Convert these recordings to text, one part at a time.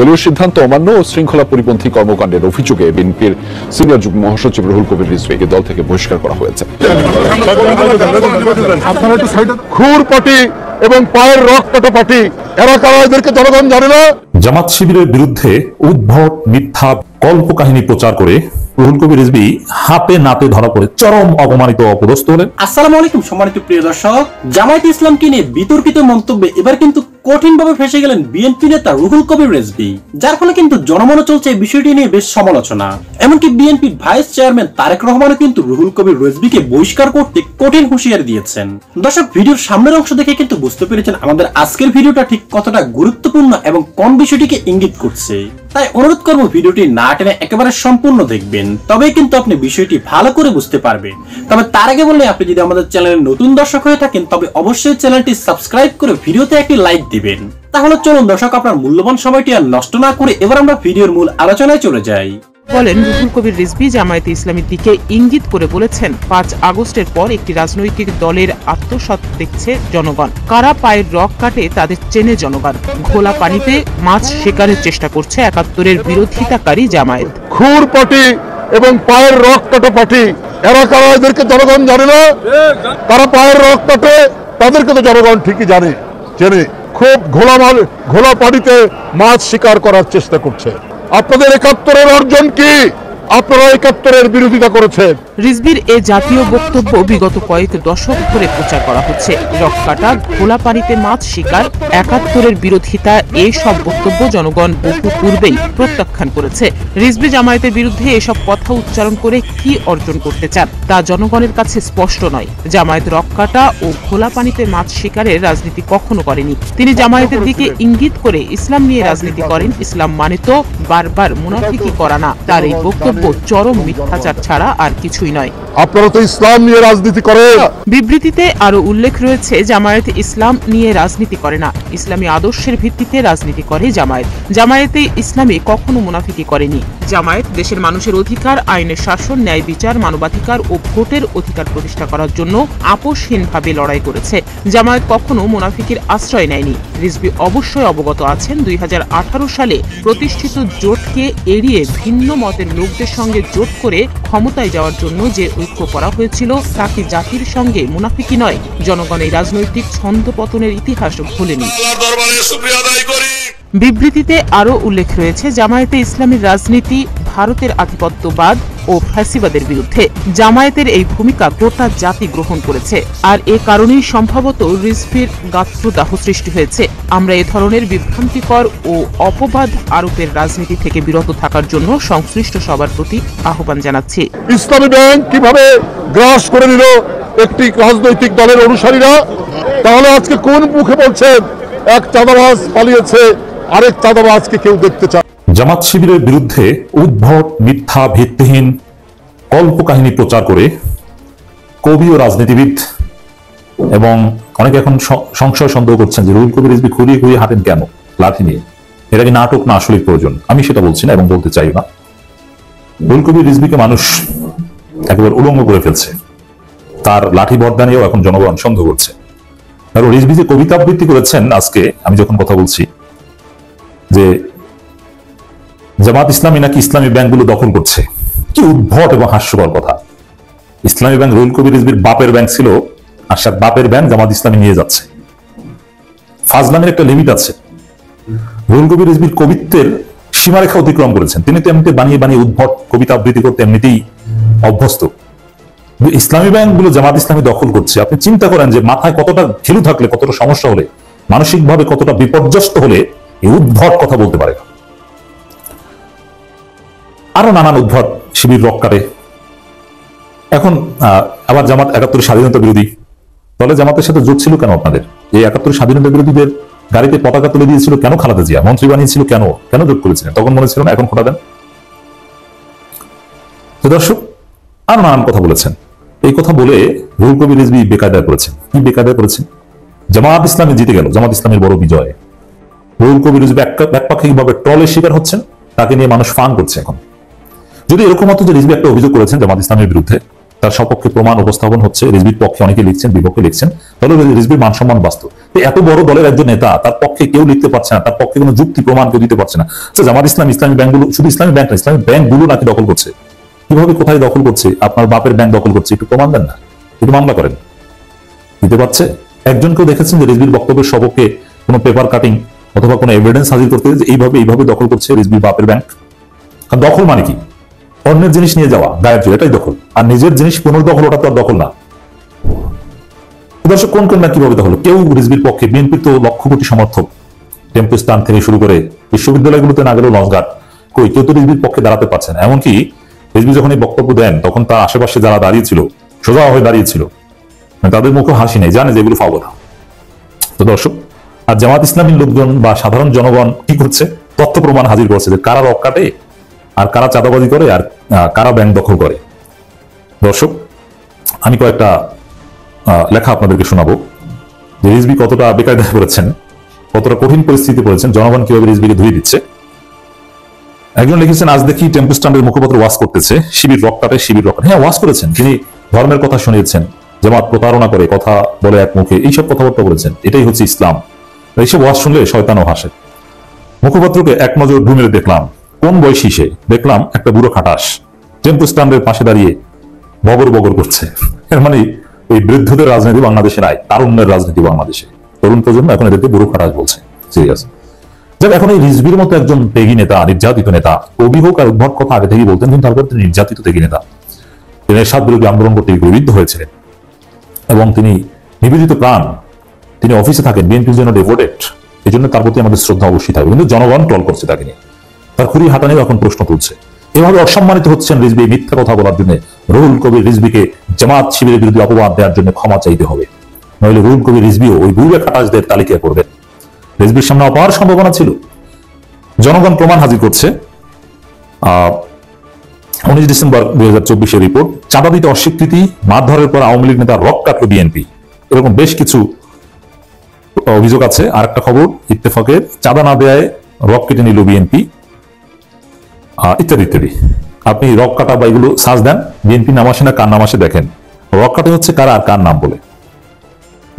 দলীয় সিদ্ধান্ত অমান্য ও শৃঙ্খলা পরিপন্থী কর্মকাণ্ডের অভিযোগে বিএনপির সিনিয়র যুগ্ম মহাসচিব রুহুল কবির রিজভীকে দল থেকে বহিষ্কার করা হয়েছে। খুর পার্টি এবং পায়ের রক্ত পার্টি এরা কারা, এদেরকে জনগণ জানে না। জামাত শিবিরের বিরুদ্ধে উদ্ভট মিথ্যা কল্পকাহিনী প্রচার করে রুহুল কবির রিজভী হাতে নাতে ধরা পড়ে চরম অপমানিত অপদস্থ হলেন। আসসালামু আলাইকুম সম্মানিত প্রিয় দর্শক, জামায়াত ইসলামকে নিয়ে বিতর্কিত মন্তব্যে এবার কিন্তু কঠিনভাবে ফেঁসে গেলেন বিএনপি নেতা রুহুল কবির রিজভী, যার ফলে কিন্তু জনমনে চলছে এই বিষয়টি নিয়ে বেশ সমালোচনা। এমনকি বিএনপির ভাইস চেয়ারম্যান তারেক রহমানও কিন্তু রুহুল কবির রিজভীকে বহিষ্কার করতে কঠিন হুঁশিয়ারি দিয়েছেন। দর্শক, ভিডিওর সামনের অংশ দেখে কিন্তু বুঝতে পেরেছেন আমাদের আজকের ভিডিওটা ঠিক কতটা গুরুত্বপূর্ণ এবং কোন বিষয়টিকে ইঙ্গিত করছে। তাই অনুরোধ করব ভিডিওটি না টেনে একেবারে সম্পূর্ণ দেখবেন, তবেই কিন্তু আপনি বিষয়টি ভালো করে বুঝতে পারবেন। তবে তার আগে বললে, আপনি যদি আমাদের চ্যানেলের নতুন দর্শক হয়ে থাকেন তবে অবশ্যই চ্যানেলটি সাবস্ক্রাইব করে ভিডিওতে একটি লাইক দিবেন। তাহলে চলুন দর্শক, আপনার মূল্যবান সময়টি আর নষ্ট না করে এবার আমরা ভিডিওর মূল আলোচনায় চলে যাই। বলেন রুহুল কবির রিজভী জামায়াতে ইসলামীর দিকে ইঙ্গিত করে বলেছেন, 5 আগস্টের পর একটি রাজনৈতিক দলের আত্মসৎ দেখছে জনগণ। কারা পায়ের রক কাটে তাদের চেনে জনগণ। ঘোলা পানিতে মাছ শিকারের চেষ্টা করছে 71-এর বিরোধিতাকারী জামায়াত। খুর পার্টি এবং পায়ের রক্ত পার্টি এরা কারা, এদেরকে জনগণ জানে না। তারা পায়ের রক কাটে তাদেরকে তো জনগণ ঠিকই জানে, চেনে। খুব ঘোলা পানিতে মাছ শিকার করার চেষ্টা করছে। আপনাদের 71-এর অর্জন কি? আপনারা 71-এর বিরোধিতা করেছেন। রিজভীর এ জাতীয় বক্তব্য বিগত কয়েক দশক ধরে প্রচার করা হচ্ছে। রক কাটা, ঘোলা পানিতে মাছ শিকার, 71-এর বিরোধিতা, এই সব বক্তব্য জনগণ বহু পূর্বেই প্রত্যাখ্যান করেছে। রিজভী জামায়াতের বিরুদ্ধে এসব কথা উচ্চারণ করে কি অর্জন করতে চান তা জনগণের কাছে স্পষ্ট নয়। জামায়াত রক কাটা ও ঘোলা পানিতে মাছ শিকারের রাজনীতি কখনো করেনি। তিনি জামায়াতের দিকে ইঙ্গিত করে ইসলাম নিয়ে রাজনীতি করেন। ইসলাম মানে তো বারবার মুনাফিকি করা না। তার এই বক্তব্য চরম মিথ্যাচার ছাড়া আর কিছুই নয়। আপনারা তো ইসলাম নিয়ে রাজনীতি করেন। বিবৃতিতে আরো উল্লেখ রয়েছে, জামায়াত ইসলাম নিয়ে রাজনীতি করে না, ইসলামী আদর্শের ভিত্তিতে রাজনীতি করে জামায়াত। জামায়াতে ইসলামী কখনো মুনাফিকি করেনি। জামায়াত দেশের মানুষের অধিকার, আইনের শাসন, ন্যায় বিচার, মানবাধিকার ও ভোটের অধিকার প্রতিষ্ঠা করার জন্য আপোষহীনভাবে লড়াই করেছে। জামায়াত কখনো মুনাফিকির আশ্রয় নেয়নি। রিজভী অবশ্যই অবগত আছেন 2018 সালে প্রতিষ্ঠিত জোটকে এড়িয়ে ভিন্ন মতের লোকদের সঙ্গে জোট করে ক্ষমতায় যাওয়ার জন্য যে ঐক্য করা হয়েছিল তা কি জাতির সঙ্গে মুনাফিকি নয়? জনগণ এই রাজনৈতিক ছন্দপতনের ইতিহাস ভুলেনি। বিবৃতিতে আরো উল্লেখ রয়েছে, জামায়াতে ইসলামীর রাজনীতি ভারতের আধিপত্যবাদ ও ফ্যাসিবাদের বিরুদ্ধে। জামায়াতের এই ভূমিকা গোটা জাতি গ্রহণ করেছে, আর এ কারণেই সম্ভবত রিজভীর গাত্রদাহ সৃষ্টি হয়েছে। আমরা এ ধরনের বিভ্রান্তিকর ও অপবাদ আরোপের রাজনীতি থেকে বিরত থাকার জন্য সংশ্লিষ্ট সবার প্রতি আহ্বান জানাচ্ছি। ইসলামী ব্যাংক কিভাবে গ্রাস করে নিল একটি রাজনৈতিক দলের অনুসারীরা, তাহলে আজকে কোন মুখে বলছেন এক চাঁদাবাজ পালিয়েছে, আরেক চাঁদাবাজকে কেউ দেখতে চায়? জামাত শিবিরের বিরুদ্ধে উদ্ভট মিথ্যা ভিত্তিহীন কল্পকাহিনী প্রচার করে কবি ও রাজনীতিবিদ এবং অনেকে এখন সংশয় সন্দেহ করছেন যে রুহুল কবির রিজভী ঘুরিয়ে ঘুরিয়ে হাঁটেন কেন লাঠি নিয়ে। এটা কি নাটক না আসলে প্রয়োজন? আমি সেটা বলছি না এবং বলতে চাই না। রুহুল কবির রিজভীকে মানুষ একেবারে উলঙ্গ করে ফেলছে। তার লাঠি বর্দা নিয়েও এখন জনগণ সন্দেহ করছে। কারণ রিজভী যে কবিতা আবৃত্তি করেছেন আজকে, আমি যখন কথা বলছি যে জামাত ইসলামী নাকি ইসলামী ব্যাংকগুলো দখল করছে, কি উদ্ভট এবং হাস্যকর কথা। ইসলামী ব্যাংক রুহুল কবির রিজভীর বাপের ব্যাংক ছিল, আর সে বাপের ব্যাংক জামাত ইসলামী নিয়ে যাচ্ছে। ফাজলামের একটা লিমিট আছে। রুহুল কবির রিজভীর কবিত্বের সীমারেখা অতিক্রম করেছেন। তিনি তো এমনিতে বানিয়ে বানিয়ে উদ্ভট কবিতা আবৃত্তি করতে এমনিতেই অভ্যস্ত। ইসলামী ব্যাংকগুলো জামাত ইসলামী দখল করছে। আপনি চিন্তা করেন যে মাথায় কতটা ঘিলু থাকলে, কতটা সমস্যা হলে, মানসিকভাবে কতটা বিপর্যস্ত হলে এই উদ্ভট কথা বলতে পারে। আরো নানান উদ্ভট শিবির রক কাটে। এখন আবার জামাত 71 স্বাধীনতা বিরোধী, তাহলে জামাতের সাথে জোট ছিল কেন আপনাদের? এই 71 স্বাধীনতা বিরোধীদের গাড়িতে পতাকা তুলে দিয়েছিল কেন খালেদা জিয়া? মন্ত্রী বানিয়েছিল কেন? কেন জোট করেছিলেন? তখন মনে ছিল না, এখন খোটা দেন? দর্শক, আরো নানান কথা বলেছেন। এই কথা বলে রুহুল কবির রিজভী বেকায়দায় করেছেন। কি বেকায়দায় করেছেন? জামাত ইসলামী জিতে গেল, জামাত ইসলামের বড় বিজয়। রুহুল কবির রিজভী একপাক্ষিকভাবে ট্রলের শিকার হচ্ছেন, তাকে নিয়ে মানুষ ফান করছে এখন। যদি এরকম হতো যে রিজভী একটা অভিযোগ করেছেন জামাত ইসলামের বিরুদ্ধে, তার সপক্ষে প্রমাণ উপস্থাপন হচ্ছে, রিজভীর পক্ষে অনেকে লিখছেন, বিপক্ষে লিখছেন, তাহলে রিজভীর মান সম্মান বাঁচত। এত বড় দলের একজন নেতা, তার পক্ষে কেউ লিখতে পারছে না, তার পক্ষে কোনো যুক্তি প্রমাণ কেউ দিতে পারছে না। আচ্ছা, জামাত ইসলাম ইসলামী ব্যাংকগুলো, শুধু ইসলামী ব্যাংক না, ইসলামী ব্যাংকগুলো নাকি দখল করছে। কিভাবে, কোথায় দখল করছে? আপনার বাপের ব্যাংক দখল করছে, একটু প্রমাণ দেন না, একটু মামলা করেন। দিতে পারছে? একজনকেও দেখেছেন যে রিজভির বক্তব্যের সপক্ষে কোনো পেপার কাটিং অথবা কোনো এভিডেন্স হাজির করতে যে এইভাবে দখল করছে রিজভির বাপের ব্যাংক? কারণ দখল মানে কি? অন্যের জিনিস নিয়ে যাওয়া, গায়ের জোর, এটাই দখল। আর নিজের জিনিস পুনর্দখল, ওটা তো আর দখল না। দর্শক, কোন কোনটা কিভাবে দখল? কেউ রিজভির পক্ষে, বিএনপির তো লক্ষ কোটি সমর্থক, টেম্পো স্ট্যান্ড থেকে শুরু করে বিশ্ববিদ্যালয়গুলোতে না গেলেও লঞ্চঘাট, কই কেউ তো রিজভির পক্ষে দাঁড়াতে পারছে না। এমনকি রিজভি যখন এই বক্তব্য দেন, তখন তার আশেপাশে যারা দাঁড়িয়েছিল, সোজা হয়ে দাঁড়িয়েছিল, তাদের মুখে হাসি নেই, জানে যে এগুলো ফাও কথা। তো দর্শক, আর জামাত ইসলামীর লোকজন বা সাধারণ জনগণ কি করছে? তথ্য প্রমাণ হাজির করছে যে কারা রক কাটে, আর কারা চাঁদাবাজি করে, আর কারা ব্যাংক দখল করে। দর্শক, আমি কয়েকটা লেখা আপনাদেরকে শোনাবো যে রিজভি কতটা বেকায়দায় পড়েছেন, কতটা কঠিন পরিস্থিতি পড়েছেন, জনগণ কিভাবে রিজভিকে ধুয়ে দিচ্ছে। একজন লিখেছেন, আজ দেখি টেম্পো স্ট্যান্ডের মুখপাত্র ওয়াজ করতেছে, শিবির রক কাটে, শিবির রক কাটে। হ্যাঁ, ওয়াজ করেছেন, তিনি ধর্মের কথা শুনিয়েছেন, জামাত প্রতারণা করে, কথা বলে এক মুখে, এইসব কথাবার্তা বলেছেন। এটাই হচ্ছে ইসলাম। এইসব ওয়াজ শুনলে শয়তানও হাসে। মুখপাত্রকে এক নজর ঢুমেরে দেখলাম, কোন বয়সী সে? দেখলাম একটা বুড়ো খাটাস টেম্পো স্ট্যান্ডের পাশে দাঁড়িয়ে বগর বগর করছে। এর মানে এই বৃদ্ধদের রাজনীতি বাংলাদেশে নাই, তারুণ্যের রাজনীতি বাংলাদেশে। তরুণ প্রজন্ম এখন এদেরকে বুড়ো খাটাস বলছে। সিরিয়াস। যাক, এখন এই রিজভির মতো একজন ত্যাগী নেতা, নির্যাতিত নেতা, কবি হোক আর উদ্ভট কথা আগে থেকেই বলতেন, কিন্তু তারপর তিনি নির্যাতিত ত্যাগী নেতা, তিনি এরশাদ বিরোধী আন্দোলন করতে গুলিবিদ্ধ হয়েছিলেন এবং তিনি নিবেদিত প্রাণ, তিনি অফিসে থাকেন, বিএনপির জন্য ডেভোটেড। এই জন্য তার প্রতি আমাদের শ্রদ্ধা অবশ্যই থাকবে। কিন্তু জনগণ ট্রল করছে তাকে নিয়ে, তার খুরি হাঁটা নিয়ে এখন প্রশ্ন তুলছে। এভাবে অসম্মানিত হচ্ছেন রিজভি মিথ্যা কথা বলার জন্য। রুহুল কবির রিজভিকে জামাত শিবিরের বিরুদ্ধে অপবাদ দেওয়ার জন্য ক্ষমা চাইতে হবে, নইলে রুহুল কবির রিজভিও ওই বুড়ে খাটাসদের তালিকায় পড়বেন। রিজভির সামনে অপার সম্ভাবনা ছিল। জনগণ প্রমাণ হাজির করছে। 19 ডিসেম্বর 2024 রিপোর্ট, চাঁদা দিতে অস্বীকৃতি, মারধরের পর আওয়ামী লীগ নেতা রক কাটল বিএনপি, এরকম বেশ কিছু অভিযোগ আছে। আর একটা খবর, ইত্তেফাকের, চাঁদা না দেয় রক কেটে নিল বিএনপি, ইত্যাদি ইত্যাদি। আপনি রক কাটা বা এগুলো সার্চ দেন, বিএনপি নাম আসে না, কার নাম আসে দেখেন। রক কাটে হচ্ছে কারা আর কার নাম বলে।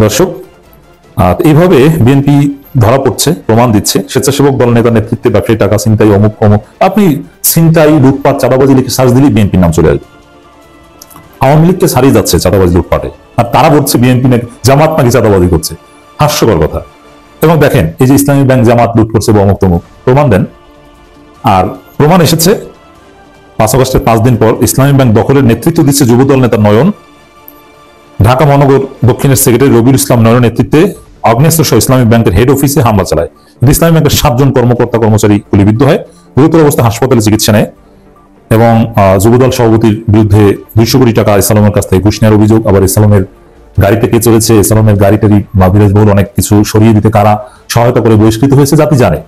দর্শক, এইভাবে বিএনপি ধরা পড়ছে, প্রমাণ দিচ্ছে। স্বেচ্ছাসেবক দল নেতার নেতৃত্বে ব্যবসায়ী টাকা ছিনতাই, অমুক অমুক, আপনি ছিনতাই, লুটপাট, চাঁদাবাজি লিখে সার্চ দিলেই বিএনপির নাম চলে আসবে। আওয়ামী লীগকে ছাড়িয়ে যাচ্ছে চাঁদাবাজি, লুটপাটে, আর তারা বলছে বিএনপি নাকি, জামাত নাকি চাঁদাবাজি করছে। হাস্যকর কথা। এবং দেখেন, এই যে ইসলামী ব্যাংক জামাত লুট করছে বা অমুক তমুক, প্রমাণ দেন। আর প্রমাণ এসেছে 5 আগস্টের 5 দিন পর ইসলামী ব্যাংক দখলের নেতৃত্ব দিচ্ছে যুবদল নেতা নয়ন। ঢাকা মহানগর দক্ষিণের সেক্রেটারি রবিউল ইসলাম নয়নের নেতৃত্বে আগ্নেয়াস্ত্র সহ ইসলামী ব্যাংকের হেড অফিসে হামলা চালায়। ইসলামী ব্যাংকের 7 জন কর্মকর্তা কর্মচারী গুলিবিদ্ধ হয়, গুরুতর অবস্থা হাসপাতালে চিকিৎসা নেয়। এবং যুবদল সভাপতির বিরুদ্ধে 200 কোটি টাকা ইসলামের কাছ থেকে ঘুষ নেওয়ার অভিযোগ। আবার ইসলামের গাড়িতে কে চলেছে, ইসলামের গাড়িটারি বিলাসবহুল অনেক কিছু সরিয়ে দিতে কারা সহায়তা করে বহিষ্কৃত হয়েছে জাতি জানে।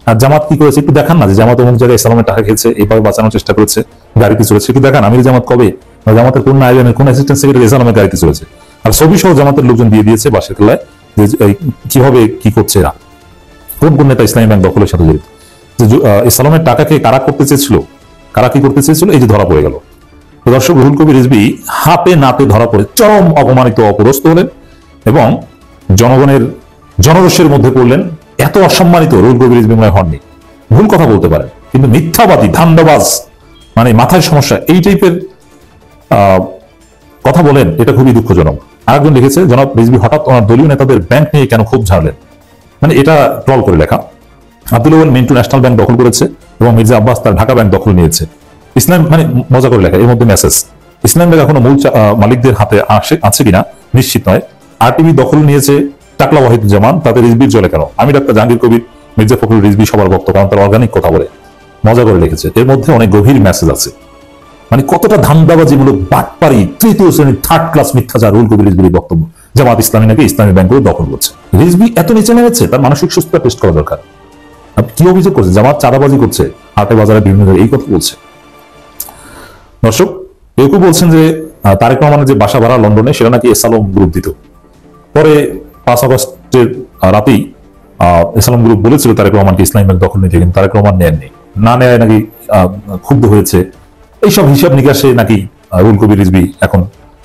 আর জামাত কি করেছে একটু দেখান না, যে জামাত অমুক জায়গায় ইসলামের টাকা খেয়েছে, এইভাবে বাঁচানোর চেষ্টা করেছে, গাড়িতে চলেছে, একটু দেখান। আমির জামাত কবে, জামাতের কোন আয়োজনের কোন অ্যাসিস্ট্যান্ট সেক্রেটারি ইসলামের গাড়িতে চলেছে, আর ছবি সহ জামাতের লোকজন দিয়ে দিয়েছে বাসের তলায়, যে কিভাবে কি করছে এরা, কোন কোন নেতা ইসলামী ব্যাংক দখলের সাথে জড়িত, যে ইসলামের টাকাকে কারা করতে চেয়েছিল, কারা কি করতে চেয়েছিল, এই যে ধরা পড়ে গেল। দর্শক, রুহুল কবির রিজভী হাতে নাতে ধরা পড়ে চরম অপমানিত, অপদস্থ হলেন এবং জনগণের জনরোষের মধ্যে পড়লেন। এত অসম্মানিত রুহুল কবির রিজভী মনে হননি। ভুল কথা বলতে পারেন, কিন্তু মিথ্যাবাদী, ধান্দাবাজ, মানে মাথায় সমস্যা, এই টাইপের কথা বলেন, এটা খুবই দুঃখজনক। আরেকজন লিখেছে, জনাব রিজভী হঠাৎ ওনার দলীয় নেতাদের ব্যাংক নিয়ে কেন খুব ঝাড়লেন, মানে এটা ট্রল করে লেখা। আব্দুল ওয়াল মিন্টু ন্যাশনাল ব্যাংক দখল করেছে এবং মির্জা আব্বাস তার ঢাকা ব্যাংক দখল নিয়েছে। ইসলাম, মানে মজা করে লেখা, এর মধ্যে মেসেজ। ইসলাম ব্যাংক এখনো মূল মালিকদের হাতে আছে কিনা নিশ্চিত নয়। আরটিভি দখল নিয়েছে টাকলা ওয়াহিদুজ্জামান, তাতে রিজভির জলে কেন? আমি ডাক্তার জাহাঙ্গীর কবির, মির্জা ফখরুল রিজভী সবার ভক্ত, কারণ তার অর্গানিক কথা বলে, মজা করে লিখেছে। এর মধ্যে অনেক গভীর মেসেজ আছে। মানে কতটা ধান্দাবাজিমূলক, বাটপারি, তৃতীয় শ্রেণীর থার্ড ক্লাস মিথ্যাচার রুহুল কবির রিজভির বক্তব্য। জামাত ইসলামী নাকি ইসলামী ব্যাংকগুলো দখল করছে। রিজভী এত নিচে নেমেছে, তার মানসিক সুস্থতা টেস্ট করা দরকার। কি অভিযোগ করছে? জামাত চাঁদাবাজি করছে, হাটে বাজারে বিভিন্ন জায়গায়, এই কথা বলছে। দর্শক, কেউ কেউ বলছেন যে তারেক রহমানের যে বাসা ভাড়া লন্ডনে, সেটা নাকি এসালম গ্রুপ দিত। পরে 5 আগস্টের রাতেই এসালম গ্রুপ বলেছিল তারেক রহমানকে ইসলামী ব্যাংক দখল নিতে, কিন্তু তারেক রহমান নেননি। না নেয় নাকি ক্ষুব্ধ হয়েছে, এইসব হিসাব নিকাশে নাকি রুহুল কবির রিজভী এখন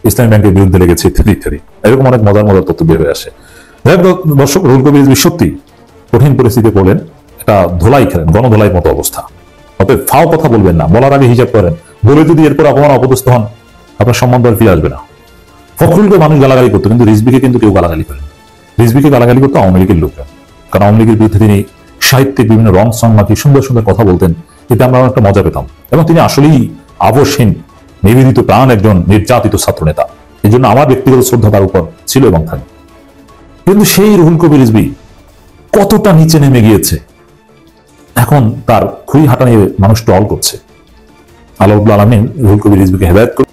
ইসলামী ব্যাংকের বিরুদ্ধে লেগেছে, ইত্যাদি ইত্যাদি। এরকম অনেক মজার মজার তথ্য বের হয়ে আসে। দর্শক, রুহুল কবির রিজভী সত্যি কঠিন পরিস্থিতি পড়লেন, একটা ধোলাই খেলেন, গণধোলাইয়ের মতো অবস্থা। অতএব ফাও কথা বলবেন না, বলার আগে হিসাব করেন, বলে যদি এরপর অপমান অপদস্থ হন আপনার সম্মান আর ফিরে আসবে না। ফখরুলকে মানুষ গালাগালি করতো, কিন্তু রিজভীকে কিন্তু কেউ গালাগালি করেন। রিজভীকে গালাগালি করতো আওয়ামী লীগের লোকরা, কারণ আওয়ামী লীগের বিরুদ্ধে তিনি সাহিত্যিক বিভিন্ন রং সং মাখি সুন্দর সুন্দর কথা বলতেন, এতে আমরা একটা মজা পেতাম। এবং তিনি আসলেই আবশ্যহীন নিবেদিত প্রাণ একজন নির্যাতিত ছাত্র নেতা, এই জন্য আমার ব্যক্তিগত শ্রদ্ধা তার উপর ছিল এবং থাকবে। কিন্তু সেই রুহুল কবির রিজভী কতটা নিচে নেমে গিয়েছে, এখন তার খুঁড়ি হাঁটা নিয়ে মানুষ টল করছে। আল্লাহ রাব্বুল আলামিন রুহুল কবির রিজভীকে হেদায়েত করুন।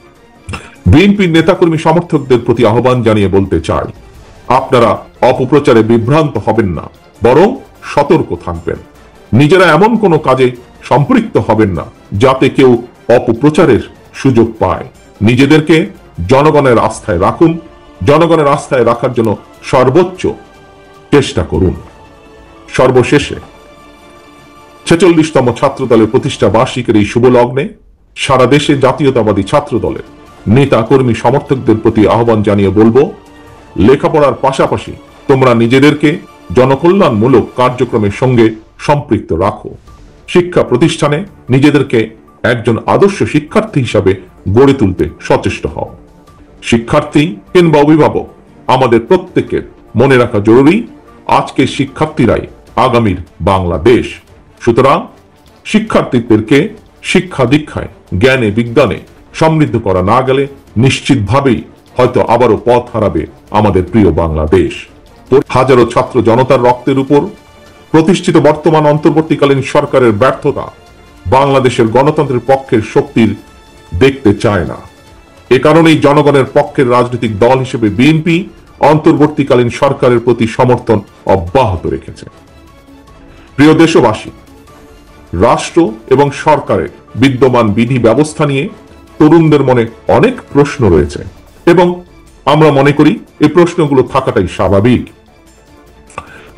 বিএনপির নেতাকর্মী সমর্থকদের প্রতি আহ্বান জানিয়ে বলতে চাই, আপনারা অপপ্রচারে বিভ্রান্ত হবেন না, বরং সতর্ক থাকবেন। নিজেরা এমন কোনো কাজে সম্পৃক্ত হবেন না যাতে কেউ অপপ্রচারের সুযোগ পায়। নিজেদেরকে জনগণের আস্থায় রাখুন, জনগণের আস্থায় রাখার জন্য সর্বোচ্চ চেষ্টা করুন। সর্বশেষে 46তম ছাত্র দলের প্রতিষ্ঠা বার্ষিকীর এই শুভ লগ্নে সারা দেশে জাতীয়তাবাদী ছাত্র দলের নেতা কর্মী সমর্থকদের প্রতি আহ্বান জানিয়ে বলবো, লেখাপড়ার পাশাপাশি তোমরা নিজেদেরকে জনকল্যাণমূলক কার্যক্রমের সঙ্গে সম্পৃক্ত রাখো। শিক্ষা প্রতিষ্ঠানে নিজেদেরকে একজন আদর্শ শিক্ষার্থী হিসাবে গড়ে তুলতে সচেষ্ট হও। শিক্ষার্থী কিংবা অভিভাবক, আমাদের প্রত্যেকের মনে রাখা জরুরি, আজকের শিক্ষার্থীরাই আগামীর বাংলাদেশ। সুতরাং শিক্ষার্থীদেরকে শিক্ষা দীক্ষায়, জ্ঞানে বিজ্ঞানে সমৃদ্ধ করা না গেলে নিশ্চিতভাবেই হয়তো আবারও পথ হারাবে আমাদের প্রিয় বাংলাদেশ। হাজারো ছাত্র জনতার রক্তের উপর প্রতিষ্ঠিত বর্তমান অন্তর্বর্তীকালীন সরকারের ব্যর্থতা বাংলাদেশের গণতন্ত্রের পক্ষের শক্তির দেখতে চায় না। এ কারণেই জনগণের পক্ষের রাজনৈতিক দল হিসেবে বিএনপি অন্তর্বর্তীকালীন সরকারের প্রতি সমর্থন অব্যাহত রেখেছে। প্রিয় দেশবাসী, রাষ্ট্র এবং সরকারের বিদ্যমান বিধি ব্যবস্থা নিয়ে তরুণদের মনে অনেক প্রশ্ন রয়েছে এবং আমরা মনে করি এই প্রশ্নগুলো থাকাটাই স্বাভাবিক।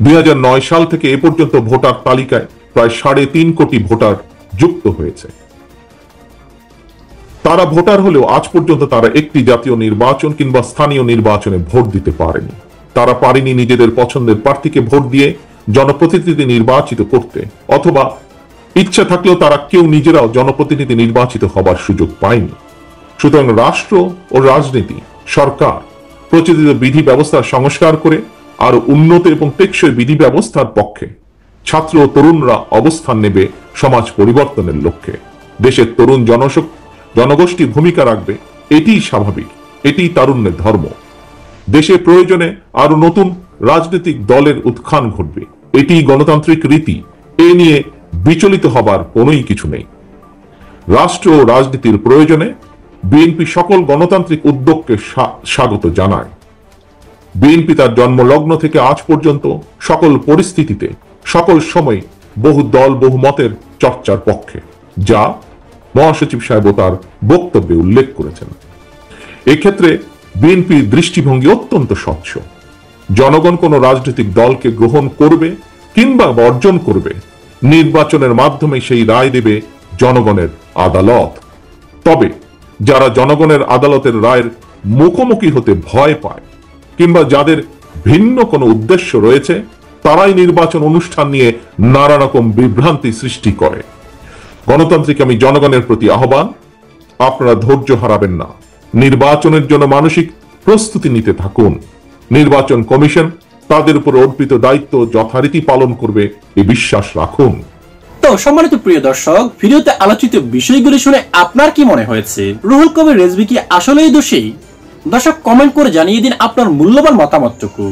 2009 সাল থেকে এ পর্যন্ত ভোটার তালিকায় প্রায় 3.5 কোটি ভোটার যুক্ত হয়েছে। তারা ভোটার হলেও আজ পর্যন্ত তারা একটি জাতীয় নির্বাচন কিংবা স্থানীয় নির্বাচনে ভোট দিতে পারেনি। তারা পারেনি নিজেদের পছন্দের প্রার্থীকে ভোট দিয়ে জনপ্রতিনিধি নির্বাচিত করতে, অথবা ইচ্ছা থাকলেও তারা কেউ নিজেরাও জনপ্রতিনিধি নির্বাচিত হবার সুযোগ পায়নি। সুতরাং রাষ্ট্র ও রাজনীতি, সরকার প্রচলিত বিধি ব্যবস্থার সংস্কার করে আরো উন্নত এবং টেকসই বিধি ব্যবস্থার পক্ষে ছাত্র ও তরুণরা অবস্থান নেবে সমাজ পরিবর্তনের লক্ষ্যে। দেশের তরুণ জনগোষ্ঠী ভূমিকা রাখবে, এটিই স্বাভাবিক, এটিই তারুণ্যের ধর্ম। দেশে প্রয়োজনে আরো নতুন রাজনৈতিক দলের উত্থান ঘটবে, এটিই গণতান্ত্রিক রীতি। এ নিয়ে বিচলিত হবার কোনোই কিছু নেই। রাষ্ট্র ও রাজনীতির প্রয়োজনে বিএনপি সকল গণতান্ত্রিক উদ্যোগকে স্বাগত জানায়। বিএনপি তার জন্মলগ্ন থেকে আজ পর্যন্ত সকল পরিস্থিতিতে, সকল সময় বহু দল বহু মতের চর্চার পক্ষে, যা মহাসচিব সাহেব তার বক্তব্যে উল্লেখ করেছেন। এক্ষেত্রে বিএনপির দৃষ্টিভঙ্গি অত্যন্ত স্বচ্ছ। জনগণ কোন রাজনৈতিক দলকে গ্রহণ করবে কিংবা বর্জন করবে, নির্বাচনের মাধ্যমে সেই রায় দেবে জনগণের আদালত। তবে যারা জনগণের আদালতের রায়ের মুখোমুখি হতে ভয় পায় কিংবা যাদের ভিন্ন কোনো উদ্দেশ্য রয়েছে, তারাই নির্বাচন অনুষ্ঠান নিয়ে নানা রকম বিভ্রান্তি সৃষ্টি করে। গণতান্ত্রিক আমি জনগণের প্রতি আহ্বান, আপনারা ধৈর্য হারাবেন না, নির্বাচনের জন্য মানসিক প্রস্তুতি নিতে থাকুন। নির্বাচন কমিশন তাদের উপর অর্পিত দায়িত্ব যথারীতি পালন করবে, এই বিশ্বাস রাখুন। তো সম্মানিত প্রিয় দর্শক, ভিডিওতে আলোচিত বিষয়গুলি শুনে আপনার কি মনে হয়েছে? রুহুল কবির রিজভী কি আসলেই দোষী? দর্শক, কমেন্ট করে জানিয়ে দিন আপনার মূল্যবান মতামতটুকু।